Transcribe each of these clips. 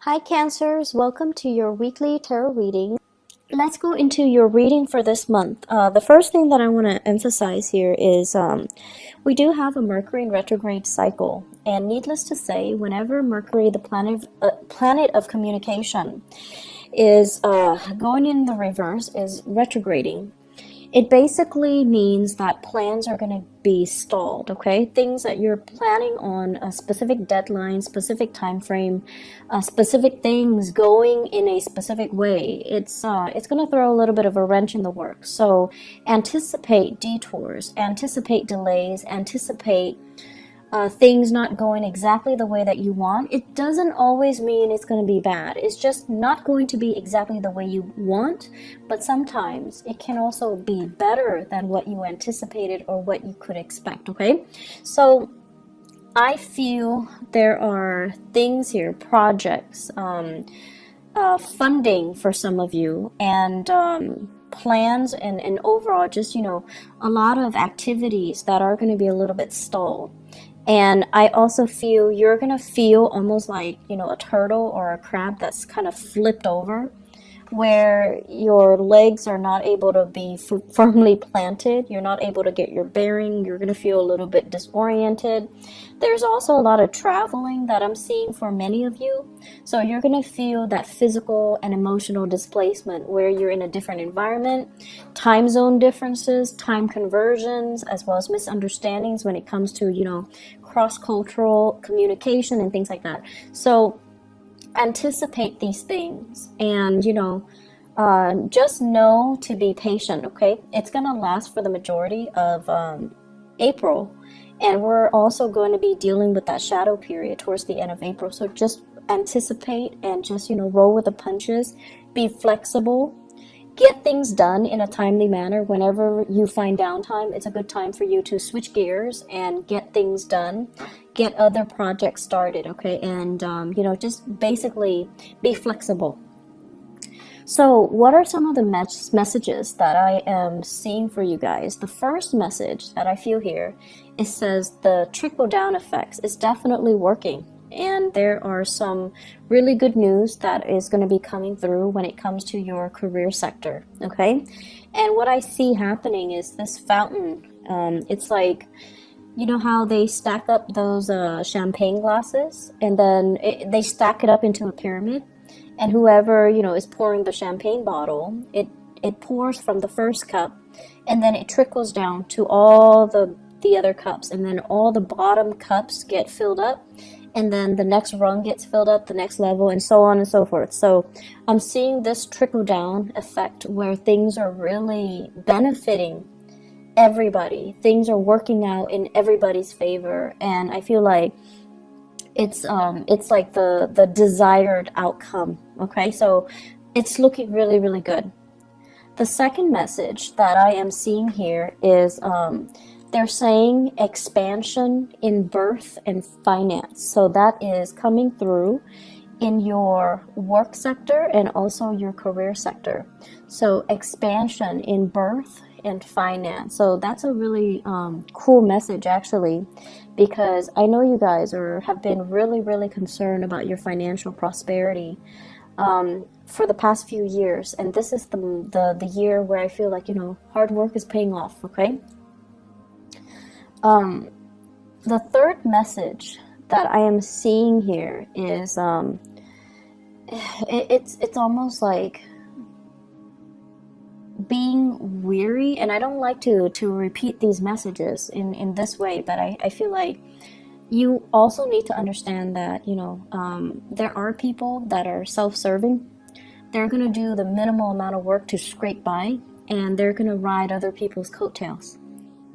Hi Cancers, welcome to your weekly tarot reading. Let's go into your reading for this month. The first thing that I want to emphasize here is we do have a Mercury in retrograde cycle, and needless to say, whenever Mercury, the planet of communication, is going in the reverse, is retrograding, it basically means that plans are going to be stalled, okay? Things that you're planning on, a specific deadline, specific time frame, specific things going in a specific way. It's going to throw a little bit of a wrench in the works. So anticipate detours, anticipate delays, anticipate things not going exactly the way that you want. It doesn't always mean it's going to be bad. It's just not going to be exactly the way you want, but sometimes it can also be better than what you anticipated or what you could expect, okay? So I feel there are things here, projects, funding for some of you, and plans and overall just, a lot of activities that are going to be a little bit stalled. And I also feel you're going to feel almost like, a turtle or a crab that's kind of flipped over, where your legs are not able to be firmly planted. You're not able to get your bearing. You're going to feel a little bit disoriented. There's also a lot of traveling that I'm seeing for many of you. So you're going to feel that physical and emotional displacement where you're in a different environment, time zone differences, time conversions, as well as misunderstandings when it comes to, cross-cultural communication and things like that. So anticipate these things and just know to be patient, okay? It's gonna last for the majority of April, and we're also going to be dealing with that shadow period towards the end of April. So just anticipate and just roll with the punches, be flexible, get things done in a timely manner. Whenever you find downtime, it's a good time for you to switch gears and get things done, get other projects started, okay? And just basically be flexible. So what are some of the messages that I am seeing for you guys? The first message that I feel here, it says the trickle down effects is definitely working. And there are some really good news that is going to be coming through when it comes to your career sector, okay? And what I see happening is this fountain. It's like, how they stack up those champagne glasses, and then they stack it up into a pyramid. And whoever, is pouring the champagne bottle, it pours from the first cup, and then it trickles down to all the other cups, and then all the bottom cups get filled up, and then the next rung gets filled up, the next level, and so on and so forth. So I'm seeing this trickle down effect where things are really benefiting everybody. Things are working out in everybody's favor, and I feel like it's like the desired outcome, okay? So it's looking really, really good. The second message that I am seeing here is they're saying expansion in birth and finance. So that is coming through in your work sector and also your career sector. So expansion in birth and finance. So that's a really cool message, actually, because I know you guys have been really, really concerned about your financial prosperity for the past few years. And this is the year where I feel like, hard work is paying off, okay? The third message that I am seeing here is it's almost like being weary, and I don't like to repeat these messages in this way, but I feel like you also need to understand that there are people that are self-serving. They're going to do the minimal amount of work to scrape by, and they're going to ride other people's coattails.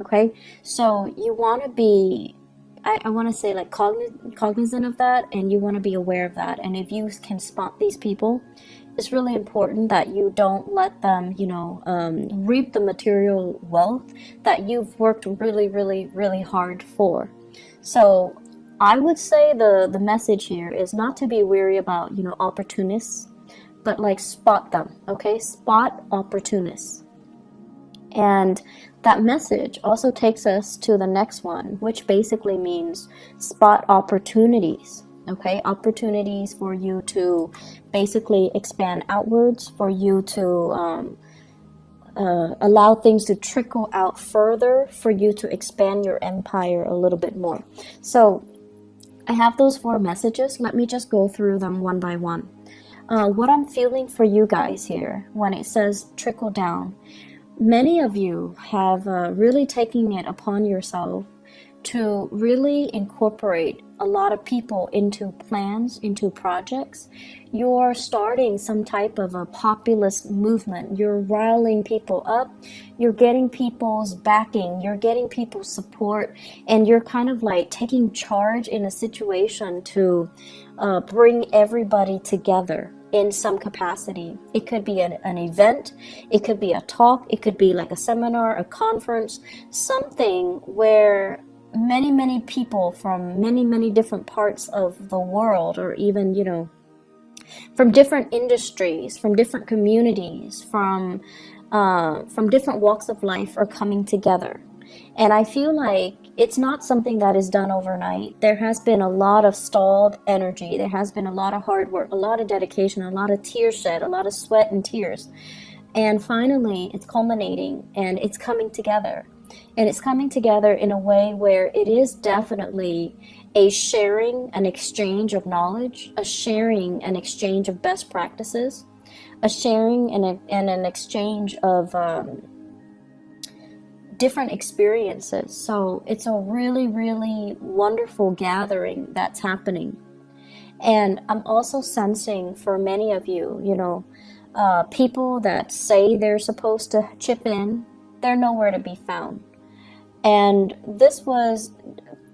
Okay, so you want to be, I want to say, like, cognizant of that, and you want to be aware of that. And if you can spot these people, it's really important that you don't let them, reap the material wealth that you've worked really, really, really hard for. So I would say the message here is not to be weary about, opportunists, but like spot them, okay? Spot opportunists. And that message also takes us to the next one, which basically means spot opportunities, Okay, opportunities for you to basically expand outwards, for you to allow things to trickle out further, for you to expand your empire a little bit more. So I have those 4 messages. Let me just go through them one by one. What I'm feeling for you guys here when it says trickle down, many of you have really taken it upon yourself to really incorporate a lot of people into plans, into projects. You're starting some type of a populist movement. You're riling people up. You're getting people's backing. You're getting people's support. And you're kind of like taking charge in a situation to bring everybody together in some capacity. It could be an event. It could be a talk. It could be like a seminar, a conference, something where many people from many different parts of the world, or even, you know, from different industries, from different communities, from different walks of life are coming together. And I feel like it's not something that is done overnight. There has been a lot of stalled energy. There has been a lot of hard work, a lot of dedication, a lot of tears shed, a lot of sweat and tears. And finally, it's culminating and it's coming together. And it's coming together in a way where it is definitely a sharing, an exchange of knowledge, a sharing, an exchange of best practices, a sharing and an exchange of different experiences. So it's a really wonderful gathering that's happening. And I'm also sensing for many of you, you know, people that say they're supposed to chip in, they're nowhere to be found. And this was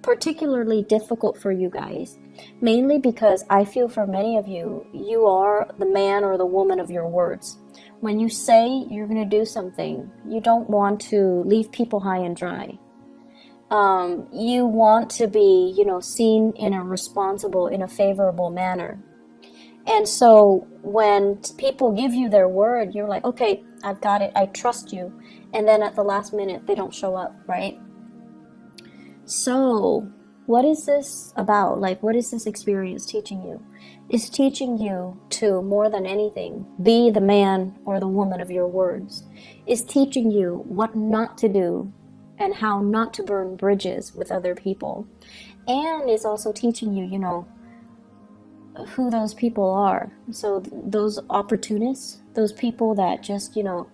particularly difficult for you guys, mainly because I feel for many of you, you are the man or the woman of your words. When you say you're going to do something, you don't want to leave people high and dry. You want to be, you know, seen in a responsible, in a favorable manner. And so when people give you their word, you're like, okay, I've got it, I trust you. And then at the last minute, they don't show up, right? So what is this about? Like, what is this experience teaching you? It's teaching you to, more than anything, be the man or the woman of your words. It's teaching you what not to do and how not to burn bridges with other people. And it's also teaching you, you know, who those people are. So those opportunists, those people that just, you know,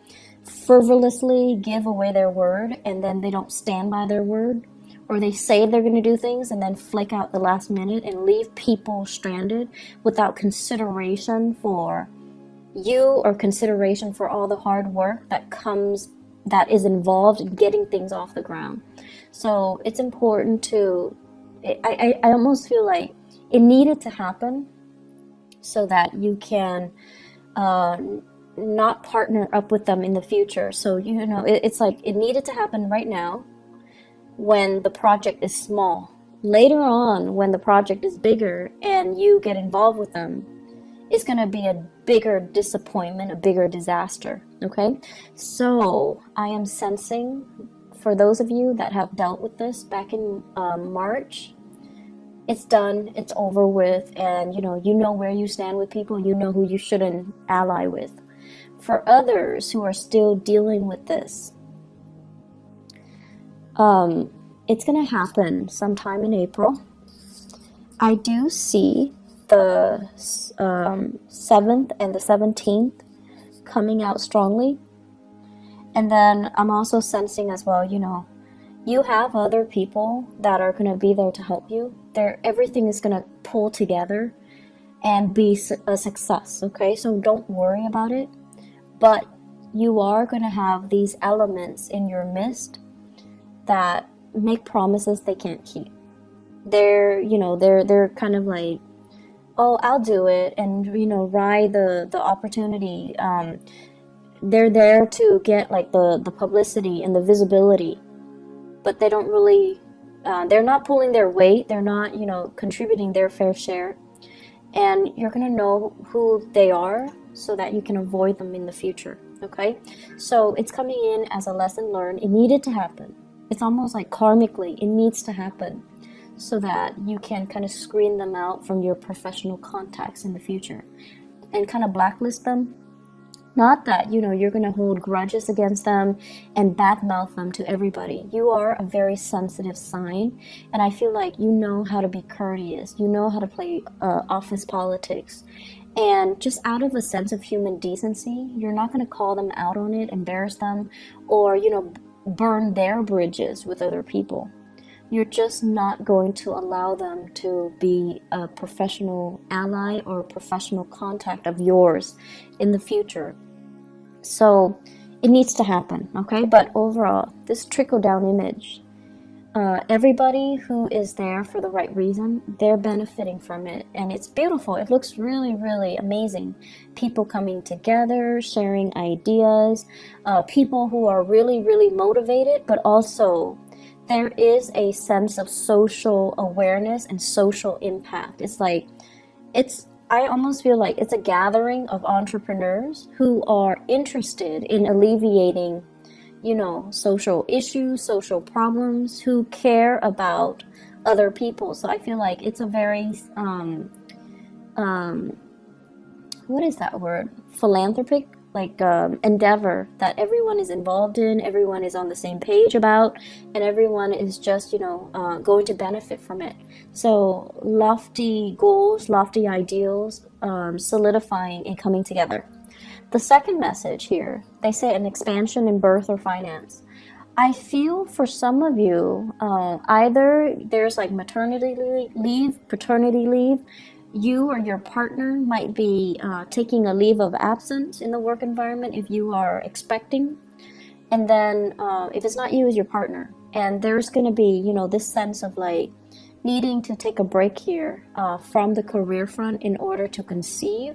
frivolously give away their word and then they don't stand by their word, or they say they're going to do things and then flake out the last minute and leave people stranded without consideration for you or consideration for all the hard work that is involved in getting things off the ground. So it's important to, I almost feel like it needed to happen so that you can not partner up with them in the future. So, you know, it's like it needed to happen right now when the project is small. Later on, when the project is bigger and you get involved with them, it's going to be a bigger disappointment, a bigger disaster. Okay? So I am sensing, for those of you that have dealt with this back in March, it's done, it's over with, and you know where you stand with people, you know who you shouldn't ally with. For others who are still dealing with this, it's going to happen sometime in April. I do see the 7th and the 17th coming out strongly. And then I'm also sensing as well, you know, you have other people that are going to be there to help you. Everything is going to pull together and be a success, okay? So don't worry about it. But you are going to have these elements in your midst that make promises they can't keep. They're kind of like, oh, I'll do it, and, you know, ride the opportunity. They're there to get like the publicity and the visibility, but they don't really, they're not pulling their weight. They're not, you know, contributing their fair share. And you're going to know who they are so that you can avoid them in the future. Okay. So it's coming in as a lesson learned. It needed to happen. It's almost like karmically, it needs to happen so that you can kind of screen them out from your professional contacts in the future and kind of blacklist them. Not that, you're going to hold grudges against them and badmouth them to everybody. You are a very sensitive sign, and I feel like you know how to be courteous. You know how to play office politics. And just out of a sense of human decency, you're not going to call them out on it, embarrass them, or, burn their bridges with other people. You're just not going to allow them to be a professional ally or a professional contact of yours in the future. So it needs to happen, okay? But overall, this trickle-down image, everybody who is there for the right reason, they're benefiting from it. And it's beautiful. It looks really, really amazing. People coming together, sharing ideas, people who are really, really motivated, but also there is a sense of social awareness and social impact. I almost feel like it's a gathering of entrepreneurs who are interested in alleviating, social issues, social problems, who care about other people. So I feel like it's a very, what is that word? Philanthropic? Endeavor that everyone is involved in, everyone is on the same page about, and everyone is just, going to benefit from it. So lofty goals, lofty ideals, solidifying and coming together. The second message here, they say an expansion in birth or finance. I feel for some of you, either there's like maternity leave, paternity leave, you or your partner might be taking a leave of absence in the work environment if you are expecting. And then if it's not you, it's your partner. And there's going to be, this sense of like needing to take a break here from the career front in order to conceive,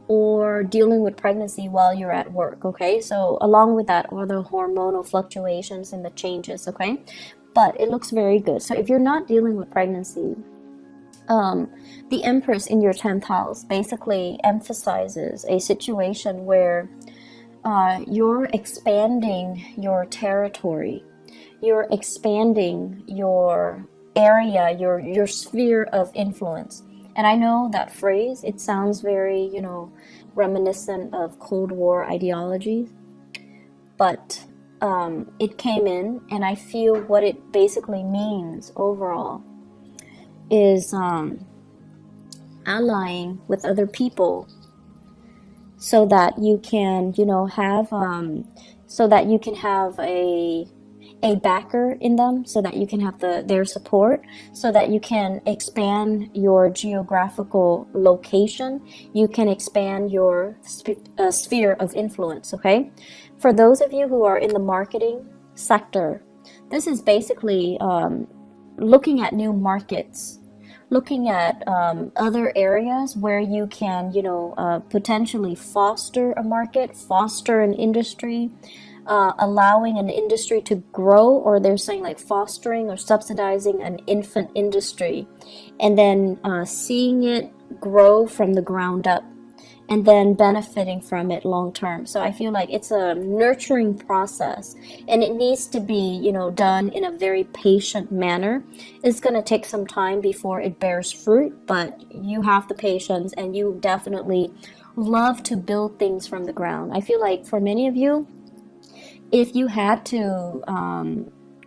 or dealing with pregnancy while you're at work, okay? So along with that are the hormonal fluctuations and the changes, okay? But it looks very good. So if you're not dealing with pregnancy, the Empress in your 10th house basically emphasizes a situation where you're expanding your territory, you're expanding your area, your sphere of influence. And I know that phrase, it sounds very, reminiscent of Cold War ideologies, but it came in, and I feel what it basically means overall is allying with other people so that you can, have a backer in them, so that you can have their support, so that you can expand your geographical location, you can expand your sphere of influence, okay? For those of you who are in the marketing sector, this is basically looking at new markets, looking at other areas where you can, potentially foster a market, foster an industry, allowing an industry to grow, or they're saying like fostering or subsidizing an infant industry, and then seeing it grow from the ground up, and then benefiting from it long term. So I feel like it's a nurturing process, and it needs to be, done in a very patient manner. It's going to take some time before it bears fruit, but you have the patience, and you definitely love to build things from the ground. I feel like for many of you, if you had to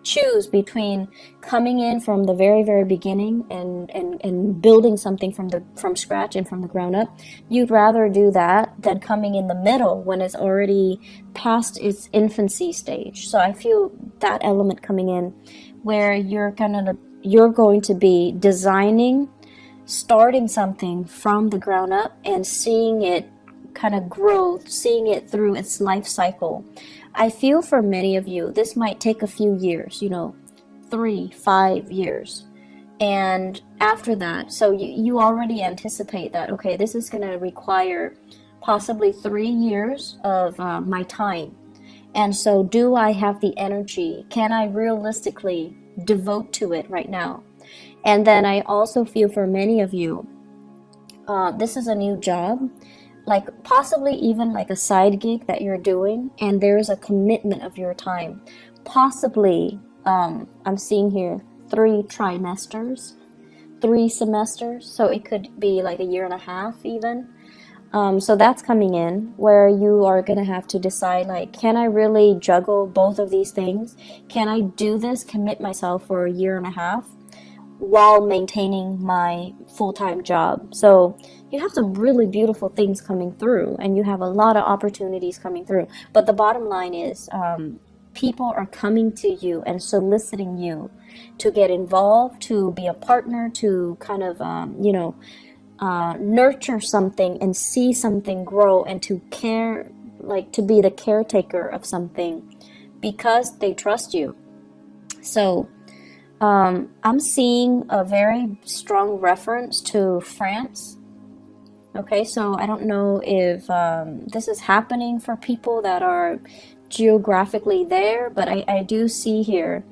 choose between coming in from the very, very beginning and building something from scratch and from the ground up, you'd rather do that than coming in the middle when it's already past its infancy stage. So I feel that element coming in, where you're going to be designing, starting something from the ground up and seeing it kind of grow, seeing it through its life cycle. I feel for many of you, this might take a few years, 3-5 years. And after that, so you already anticipate that, okay, this is going to require possibly 3 years of my time. And so do I have the energy? Can I realistically devote to it right now? And then I also feel for many of you, this is a new job, like possibly even like a side gig that you're doing, and there's a commitment of your time. Possibly, I'm seeing here 3 trimesters, 3 semesters, so it could be like a year and a half even. So that's coming in where you are going to have to decide, like, can I really juggle both of these things? Can I do this, commit myself for a year and a half while maintaining my full-time job? So you have some really beautiful things coming through, and you have a lot of opportunities coming through. But the bottom line is, people are coming to you and soliciting you to get involved, to be a partner, to kind of, nurture something and see something grow, and to care, like to be the caretaker of something because they trust you. So I'm seeing a very strong reference to France. Okay, so I don't know if this is happening for people that are geographically there, but I do see here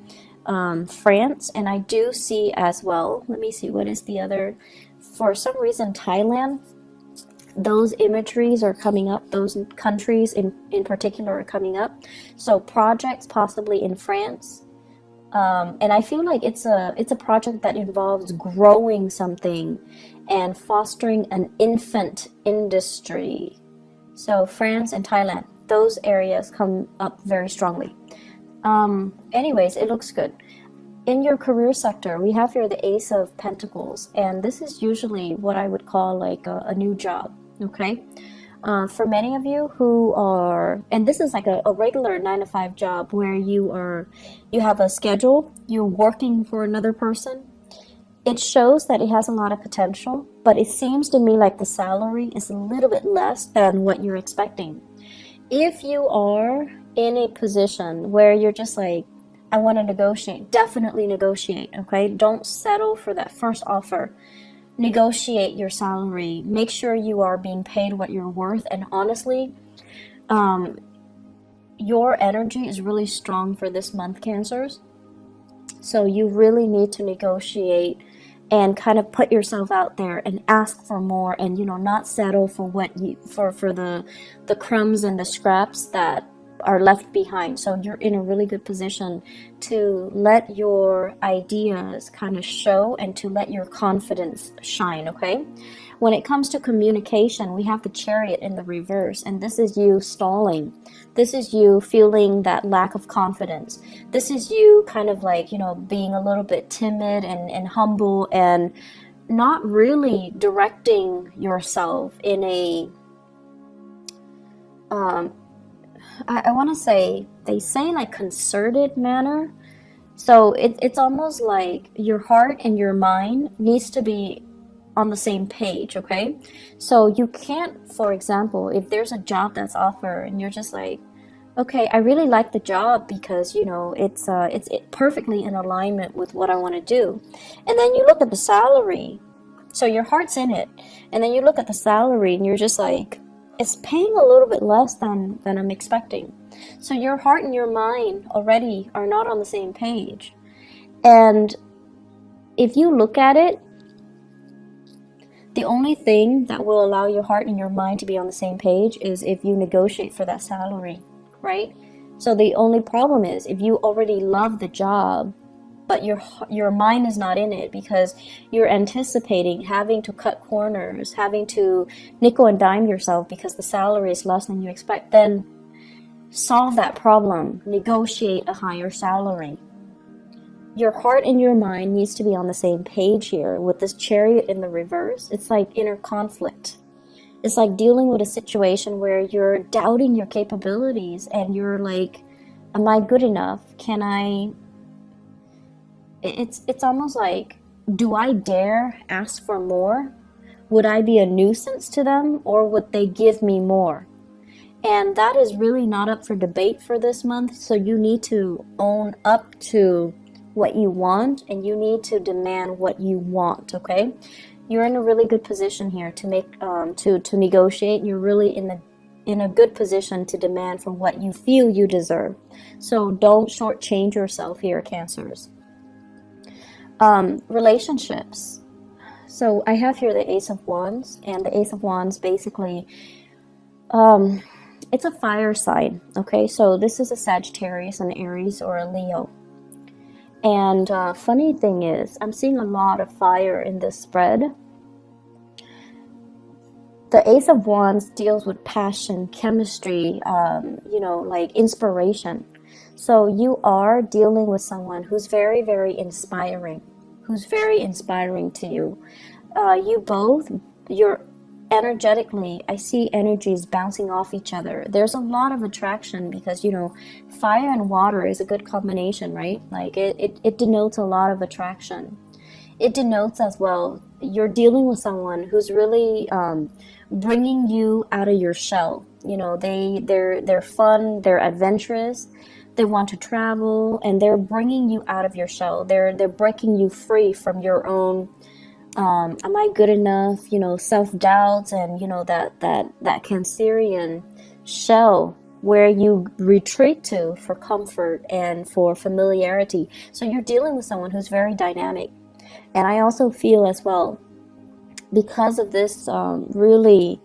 France, and I do see as well, let me see, what is the other, for some reason Thailand, those imageries are coming up, those countries in particular are coming up. So projects possibly in France, and I feel like it's a project that involves growing something and fostering an infant industry. So France and Thailand, those areas come up very strongly. Anyways, it looks good. In your career sector, we have here the Ace of Pentacles, and this is usually what I would call like a new job, okay? For many of you who are, and this is like a regular 9-to-5 job where you have a schedule, you're working for another person. It shows that it has a lot of potential, but it seems to me like the salary is a little bit less than what you're expecting. If you are in a position where you're just like, I want to negotiate, definitely negotiate, okay? Don't settle for that first offer. Negotiate your salary. Make sure you are being paid what you're worth. And honestly, your energy is really strong for this month, Cancers. So you really need to negotiate and kind of put yourself out there and ask for more, and not settle for what for the crumbs and the scraps that are left behind. So you're in a really good position to let your ideas kind of show and to let your confidence shine, okay? When it comes to communication, we have the Chariot in the reverse, and this is you stalling. This is you feeling that lack of confidence. This is you kind of like, being a little bit timid and humble and not really directing yourself in a I want to say, they say like concerted manner. So it's almost like your heart and your mind needs to be on the same page, okay? So you can't, for example, if there's a job that's offered and you're just like, okay, I really like the job because it's perfectly in alignment with what I want to do, and then you look at the salary, so your heart's in it, and then you look at the salary and you're just like, it's paying a little bit less than I'm expecting. So your heart and your mind already are not on the same page. And if you look at it, the only thing that will allow your heart and your mind to be on the same page is if you negotiate for that salary, right? So the only problem is if you already love the job, but your mind is not in it because you're anticipating having to cut corners, having to nickel and dime yourself because the salary is less than you expect, then solve that problem. Negotiate a higher salary. Your heart and your mind needs to be on the same page here. With this Chariot in the reverse, it's like inner conflict. It's like dealing with a situation where you're doubting your capabilities and you're like, am I good enough? Can I... It's almost like, do I dare ask for more? Would I be a nuisance to them, or would they give me more? And that is really not up for debate for this month. So you need to own up to what you want, and you need to demand what you want, okay? You're in a really good position here to make to negotiate. You're really in a good position to demand for what you feel you deserve. So don't shortchange yourself here, Cancers. Relationships. So I have here the Ace of Wands, and the Ace of Wands basically, it's a fire sign, okay? So this is a Sagittarius, an Aries, or a Leo. And funny thing is, I'm seeing a lot of fire in this spread. The Ace of Wands deals with passion, chemistry, like inspiration. So you are dealing with someone who's very, very inspiring, to you. You're energetically, I see energies bouncing off each other. There's a lot of attraction because, fire and water is a good combination, right? Like it denotes a lot of attraction. It denotes as well, you're dealing with someone who's really bringing you out of your shell. They're fun, they're adventurous, they want to travel, and they're bringing you out of your shell. They're breaking you free from your own am I good enough, self-doubts, and that Cancerian shell where you retreat to for comfort and for familiarity. So you're dealing with someone who's very dynamic. And I also feel as well, because of this really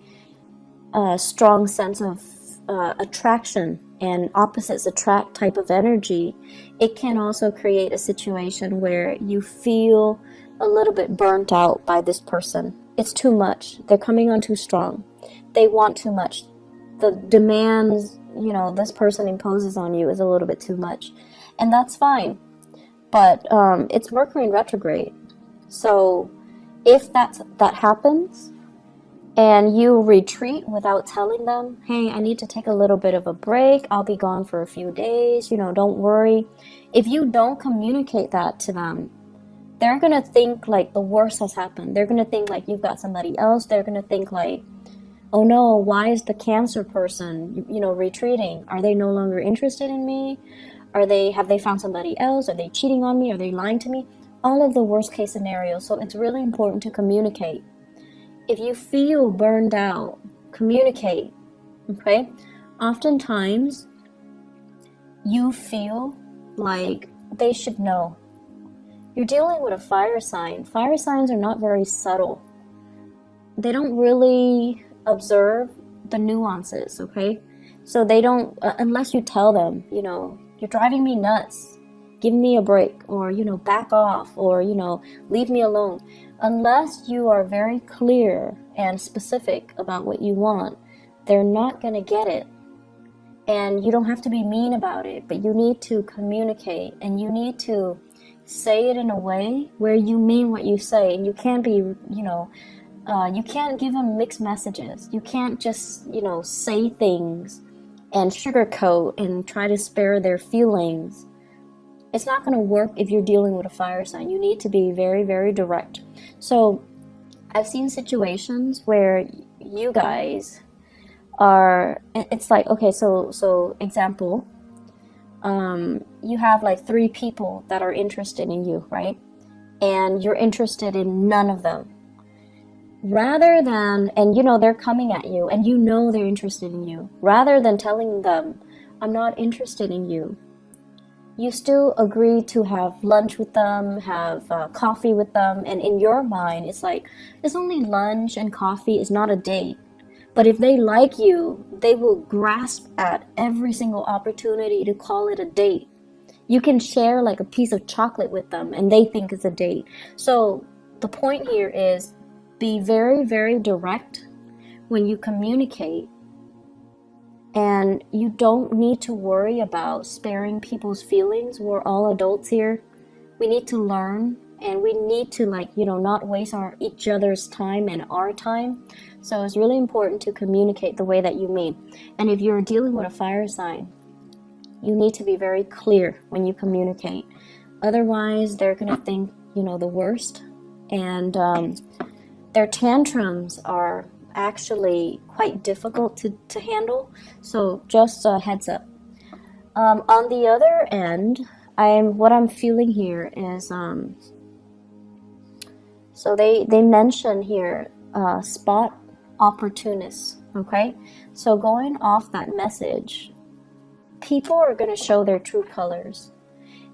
strong sense of attraction and opposites attract type of energy, it can also create a situation where you feel a little bit burnt out by this person. It's too much. They're coming on too strong. They want too much. The demands, this person imposes on you is a little bit too much. And that's fine. But it's Mercury in retrograde. So if that happens and you retreat without telling them, hey, I need to take a little bit of a break, I'll be gone for a few days, don't worry. If you don't communicate that to them, they're going to think like the worst has happened. They're going to think like you've got somebody else. They're going to think like, oh no, why is the Cancer person, retreating? Are they no longer interested in me? Have they found somebody else? Are they cheating on me? Are they lying to me? All of the worst case scenarios. So it's really important to communicate. If you feel burned out, communicate, okay? Oftentimes, you feel like they should know. You're dealing with a fire sign. Fire signs are not very subtle. They don't really observe the nuances, okay? So they don't, unless you tell them, you're driving me nuts, give me a break, or, back off, or, leave me alone. Unless you are very clear and specific about what you want, they're not going to get it. And you don't have to be mean about it, but you need to communicate, and you need to say it in a way where you mean what you say. And you can't be, you can't give them mixed messages. You can't just, say things and sugarcoat and try to spare their feelings. It's not going to work if you're dealing with a fire sign. You need to be very, very direct. So I've seen situations where you guys are, it's like, okay, so example, you have like 3 people that are interested in you, right? And you're interested in none of them. Rather than, and they're coming at you and they're interested in you, rather than telling them, I'm not interested in you, you still agree to have lunch with them, have coffee with them. And in your mind, it's like, it's only lunch and coffee, it's not a date. But if they like you, they will grasp at every single opportunity to call it a date. You can share like a piece of chocolate with them and they think it's a date. So the point here is, be very, very direct when you communicate. And you don't need to worry about sparing people's feelings. We're all adults here. We need to learn, and we need to not waste each other's time and our time. So it's really important to communicate the way that you mean. And if you're dealing with a fire sign, you need to be very clear when you communicate. Otherwise, they're going to think, the worst. And their tantrums are actually quite difficult to handle. So just a heads up. On the other end, what I'm feeling here is, so they mention here, spot opportunists, okay? So going off that message, people are going to show their true colors.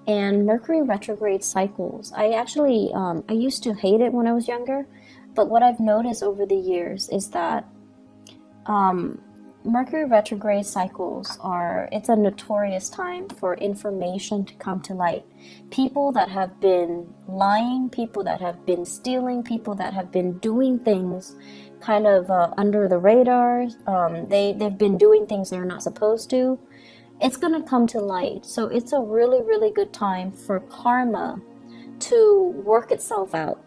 And Mercury retrograde cycles, I actually, I used to hate it when I was younger, but what I've noticed over the years is that Mercury retrograde cycles it's a notorious time for information to come to light. People that have been lying, people that have been stealing, people that have been doing things kind of under the radar, they've been doing things they're not supposed to. It's going to come to light. So it's a really, really good time for karma to work itself out.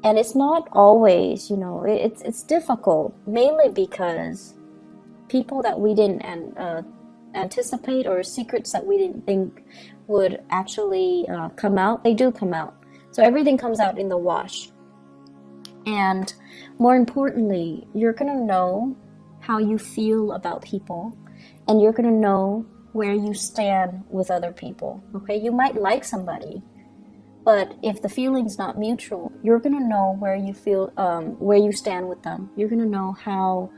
And it's not always, it's difficult, mainly because people that we didn't anticipate, or secrets that we didn't think would actually come out, they do come out. So everything comes out in the wash. And more importantly, you're going to know how you feel about people, and you're going to know where you stand with other people. Okay, you might like somebody, but if the feeling's not mutual, you're going to know where you feel, where you stand with them. You're going to know how,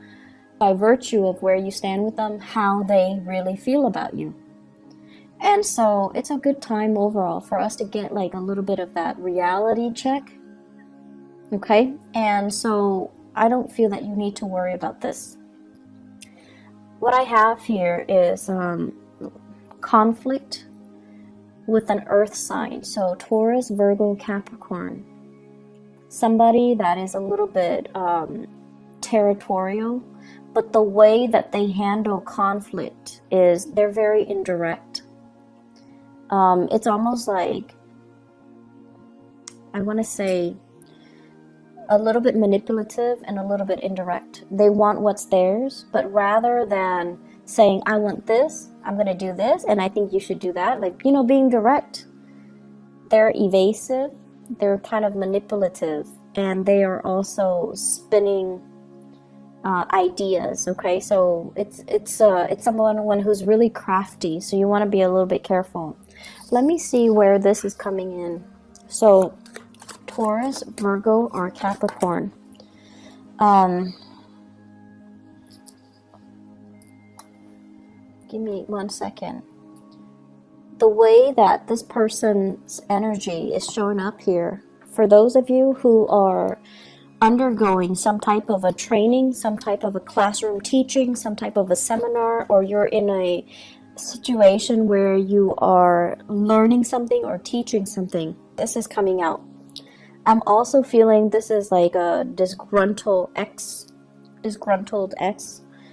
by virtue of where you stand with them, how they really feel about you. And so it's a good time overall for us to get like a little bit of that reality check. Okay? And so I don't feel that you need to worry about this. What I have here is conflict with an earth sign. So Taurus, Virgo, Capricorn. Somebody that is a little bit territorial, but the way that they handle conflict is they're very indirect. It's almost like, I want to say, a little bit manipulative and a little bit indirect. They want what's theirs, but rather than saying, I want this, I'm going to do this, and I think you should do that, like, being direct, they're evasive, they're kind of manipulative, and they are also spinning ideas. Okay, so it's someone who's really crafty, so you want to be a little bit careful. Let me see where this is coming in. So Taurus, Virgo, or Capricorn. Give me 1 second. The way that this person's energy is showing up here, for those of you who are undergoing some type of a training, some type of a classroom teaching, some type of a seminar, or you're in a situation where you are learning something or teaching something, this is coming out. I'm also feeling this is like a disgruntled ex,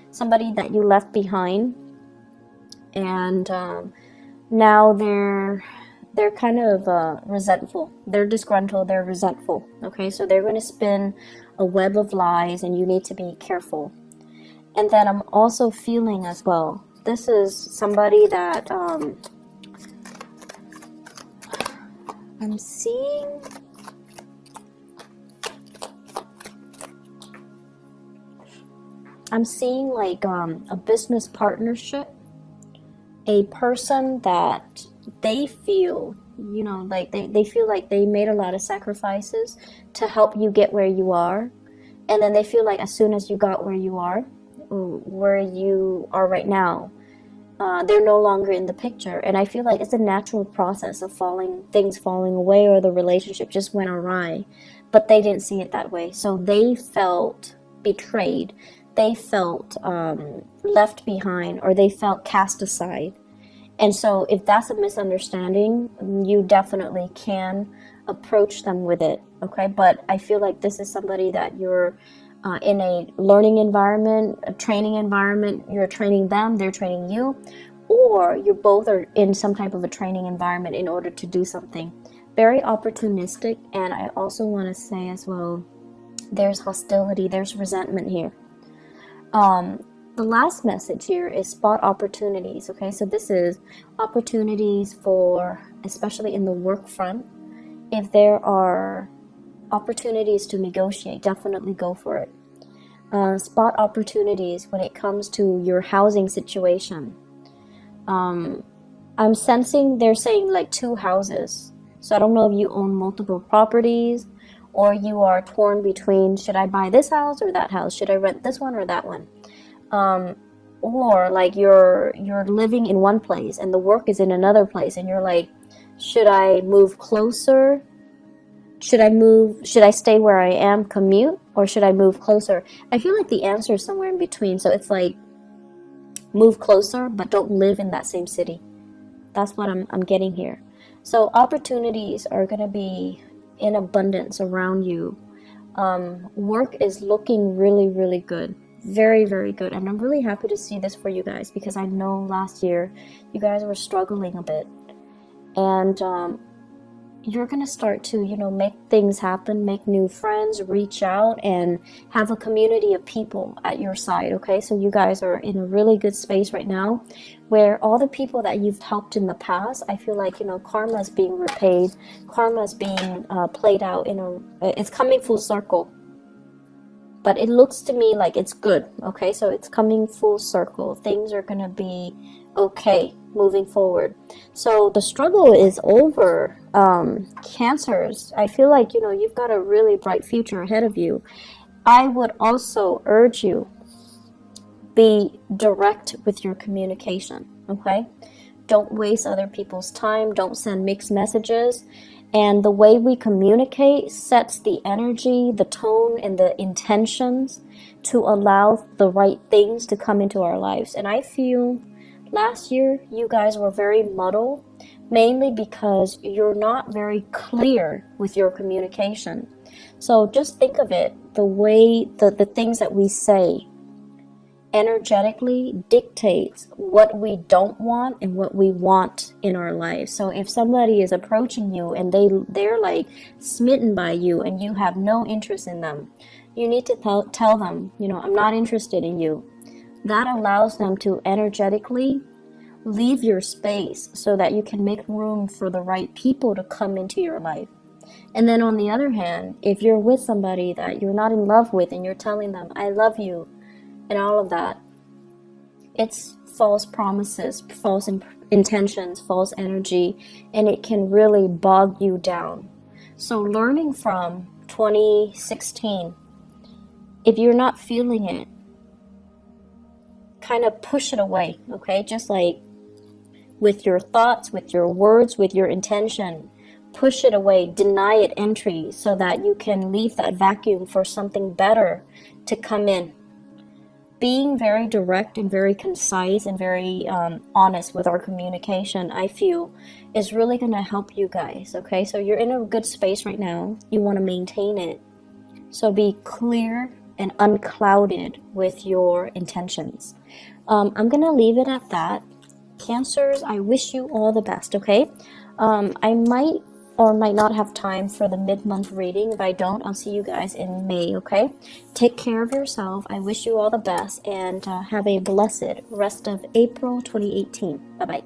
somebody that you left behind, and now they're kind of resentful. They're disgruntled, they're resentful. Okay, so they're going to spin a web of lies, and you need to be careful. And then I'm also feeling as well, this is somebody that I'm seeing. I'm seeing like a business partnership, a person that they feel, like they feel like they made a lot of sacrifices to help you get where you are. And then they feel like as soon as you got where you are right now, they're no longer in the picture. And I feel like it's a natural process of things falling away, or the relationship just went awry, but they didn't see it that way. So they felt betrayed. They felt left behind, or they felt cast aside. And so if that's a misunderstanding, you definitely can approach them with it, okay? But I feel like this is somebody that you're in a learning environment, a training environment, you're training them, they're training you, or you both are in some type of a training environment in order to do something. Very opportunistic. And I also want to say as well, there's hostility, there's resentment here. The last message here is spot opportunities. Okay, so this is opportunities for, especially in the work front. If there are opportunities to negotiate, definitely go for it. Spot opportunities when it comes to your housing situation. I'm sensing they're saying like 2 houses. So I don't know if you own multiple properties, or you are torn between, should I buy this house or that house? Should I rent this one or that one? Or like you're living in one place and the work is in another place, and you're like, should I move closer Should I move? Should I stay where I am, commute, or should I move closer? I feel like the answer is somewhere in between. So it's like move closer, but don't live in that same city. That's what I'm getting here. So opportunities are going to be in abundance around you. Work is looking really, really good. Very, very good. And I'm really happy to see this for you guys, because I know last year you guys were struggling a bit. And you're going to start to, make things happen, make new friends, reach out, and have a community of people at your side, okay? So you guys are in a really good space right now, where all the people that you've helped in the past, I feel like, karma is being repaid, karma is being played out it's coming full circle. But it looks to me like it's good, okay? So it's coming full circle. Things are going to be okay moving forward. So the struggle is over. Cancers, I feel like, you've got a really bright future ahead of you. I would also urge you, be direct with your communication, okay? Don't waste other people's time. Don't send mixed messages. And the way we communicate sets the energy, the tone, and the intentions to allow the right things to come into our lives. And I feel last year you guys were very muddled, mainly because you're not very clear with your communication. So just think of it, the way the things that we say energetically dictates what we don't want and what we want in our lives. So if somebody is approaching you and they're like smitten by you and you have no interest in them, you need to tell them, I'm not interested in you. That allows them to energetically leave your space so that you can make room for the right people to come into your life. And then on the other hand, if you're with somebody that you're not in love with and you're telling them, I love you, and all of that, it's false promises, false intentions, false energy, and it can really bog you down. So learning from 2016, if you're not feeling it, kind of push it away, okay? Just like with your thoughts, with your words, with your intention, push it away, deny it entry so that you can leave that vacuum for something better to come in. Being very direct and very concise and very honest with our communication, I feel, is really going to help you guys, okay? So you're in a good space right now. You want to maintain it. So be clear and unclouded with your intentions. I'm going to leave it at that. Cancers, I wish you all the best, okay? I might or might not have time for the mid-month reading. If I don't, I'll see you guys in May, okay? Take care of yourself. I wish you all the best, and have a blessed rest of April 2018. Bye-bye.